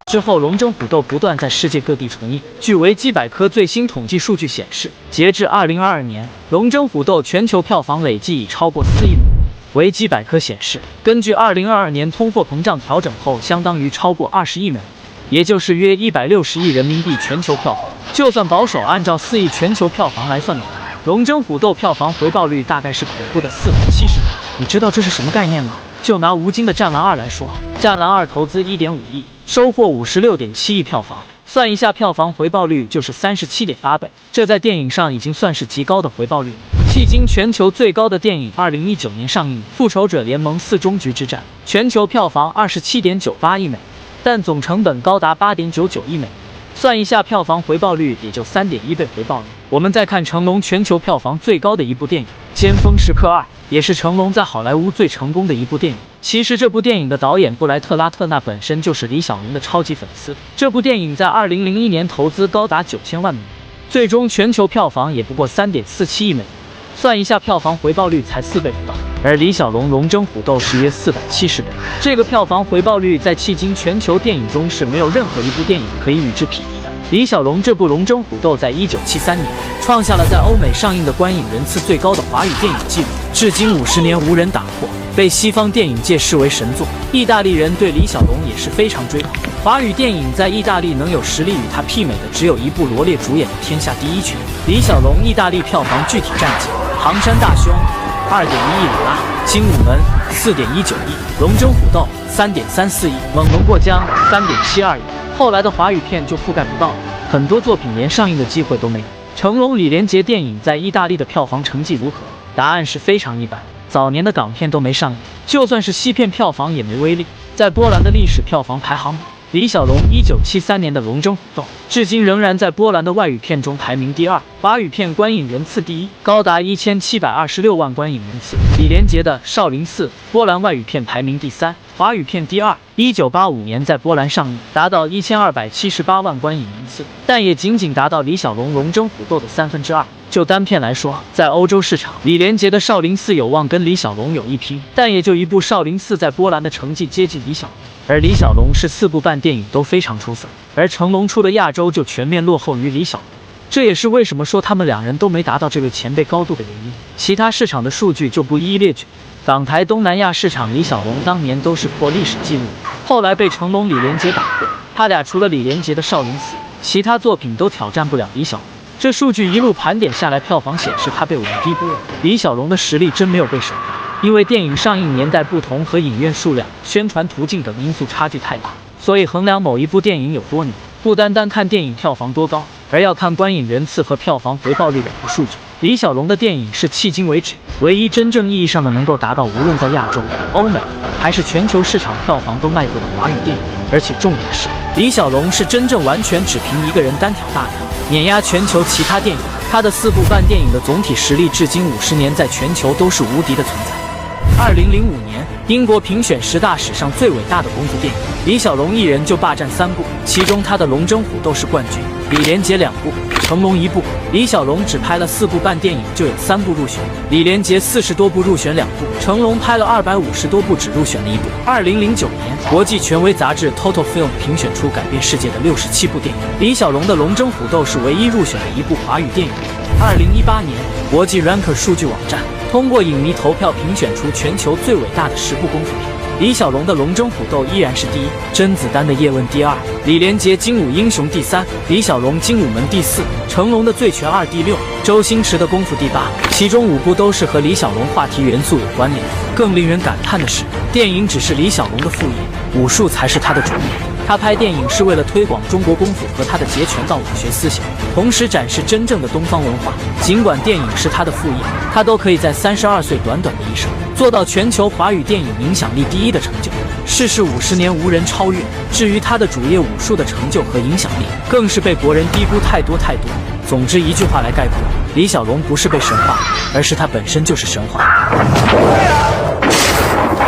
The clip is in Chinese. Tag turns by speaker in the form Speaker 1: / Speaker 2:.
Speaker 1: 之后，龙争虎斗不断在世界各地重映。据维基百科最新统计数据显示，截至2022年，《龙争虎斗》全球票房累计已超过4亿美元。维基百科显示，根据2022年通货膨胀调整后，相当于超过20亿美元，也就是约160亿人民币全球票房。就算保守按照4亿全球票房来算的话，《龙争虎斗》票房回报率大概是恐怖的470%。你知道这是什么概念吗？就拿吴京的《战狼2》来说，《战狼2》投资1.5亿，收获56.7亿票房，算一下票房回报率就是37.8倍，这在电影上已经算是极高的回报率了。迄今全球最高的电影2019年上映《复仇者联盟4：终局之战》，全球票房27.98亿美元，但总成本高达8.99亿美元，算一下票房回报率也就3.1倍回报率。我们再看成龙全球票房最高的一部电影《尖峰时刻2》，也是成龙在好莱坞最成功的一部电影。其实这部电影的导演布莱特·拉特纳本身就是李小龙的超级粉丝。这部电影在2001年投资高达9000万美元，最终全球票房也不过3.47亿美元，算一下票房回报率才4倍不到。而李小龙《龙争虎斗》是约470倍，这个票房回报率在迄今全球电影中是没有任何一部电影可以与之匹敌的。李小龙这部《龙争虎斗》在1973年创下了在欧美上映的观影人次最高的华语电影纪录，至今50年无人打破，被西方电影界视为神作。意大利人对李小龙也是非常追捧，华语电影在意大利能有实力与他媲美的只有一部罗列主演的《天下第一拳》。李小龙意大利票房具体战绩：《唐山大兄》2.1亿里拉，《精武门》4.19亿，《龙争虎斗》3.34亿，《猛龙过江》3.72亿。后来的华语片就覆盖不到了，很多作品连上映的机会都没有。成龙、李连杰电影在意大利的票房成绩如何？答案是非常一般，早年的港片都没上映，就算是西片票房也没威力。在波兰的历史票房排行榜，李小龙1973年的《龙争虎斗》至今仍然在波兰的外语片中排名第2，华语片观影人次第1，高达1726万观影人次。李连杰的《少林寺》波兰外语片排名第3，华语片第2。1985年在波兰上映，达到1278万观影人次，但也仅仅达到李小龙《龙争虎斗》的2/3。就单片来说，在欧洲市场，李连杰的《少林寺》有望跟李小龙有一拼，但也就一部《少林寺》在波兰的成绩接近李小龙。而李小龙是4部半电影都非常出色，而成龙出的亚洲就全面落后于李小龙。这也是为什么说他们两人都没达到这位前辈高度的原因。其他市场的数据就不一一列举。港台东南亚市场，李小龙当年都是破历史记录，后来被成龙、李连杰打破。他俩除了李连杰的《少林寺》，其他作品都挑战不了李小龙。这数据一路盘点下来，票房显示他被我们低估了。李小龙的实力真没有被神化，因为电影上映年代不同和影院数量、宣传途径等因素差距太大，所以衡量某一部电影有多牛，不单单看电影票房多高，而要看观影人次和票房回报率两个数据。李小龙的电影是迄今为止唯一真正意义上的能够达到无论在亚洲、欧美还是全球市场票房都迈过的华语电影。而且重点是，李小龙是真正完全只凭一个人单挑大梁，碾压全球其他电影。他的4部半电影的总体实力至今50年在全球都是无敌的存在。2005年，英国评选10大史上最伟大的功夫电影，李小龙一人就霸占3部，其中他的《龙争虎斗》是冠军，李连杰2部，成龙1部。李小龙只拍了4部半电影就有3部入选，李连杰40多部入选2部，成龙拍了250多部只入选了1部。2009年，国际权威杂志 Total Film 评选出改变世界的67部电影，李小龙的《龙争虎斗》是唯一入选的一部华语电影。2018年，国际 Ranker 数据网站通过影迷投票评选出全球最伟大的10部功夫片，李小龙的《龙争虎斗》依然是第1，甄子丹的《叶问》第2，李连杰《精武英雄》第3，李小龙《精武门》第4，成龙的《醉拳2》第6，周星驰的《功夫》第8，其中5部都是和李小龙话题元素有关联。更令人感叹的是，电影只是李小龙的副业，武术才是他的主业。他拍电影是为了推广中国功夫和他的截拳道武学思想，同时展示真正的东方文化。尽管电影是他的副业，他都可以在32岁短短的一生做到全球华语电影影响力第1的成就，逝世50年无人超越。至于他的主业武术的成就和影响力，更是被国人低估太多太多。总之一句话来概括，李小龙不是被神化，而是他本身就是神话。